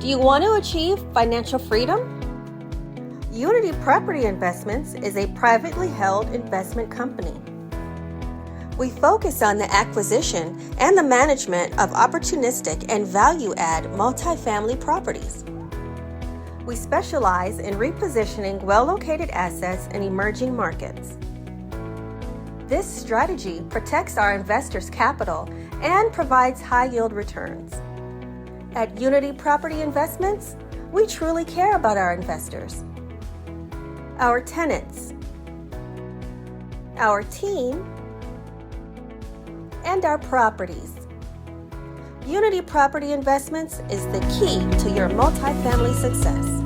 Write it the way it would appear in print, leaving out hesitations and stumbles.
you want to achieve financial freedom? Unity Property Investments is a privately held investment company. We focus on the acquisition and the management of opportunistic and value-add multifamily properties. We specialize in repositioning well-located assets in emerging markets. This strategy protects our investors' capital and provides high-yield returns. At Unity Property Investments, we truly care about our investors, our tenants, our team, and our properties. Unity Property Investments is the key to your multifamily success.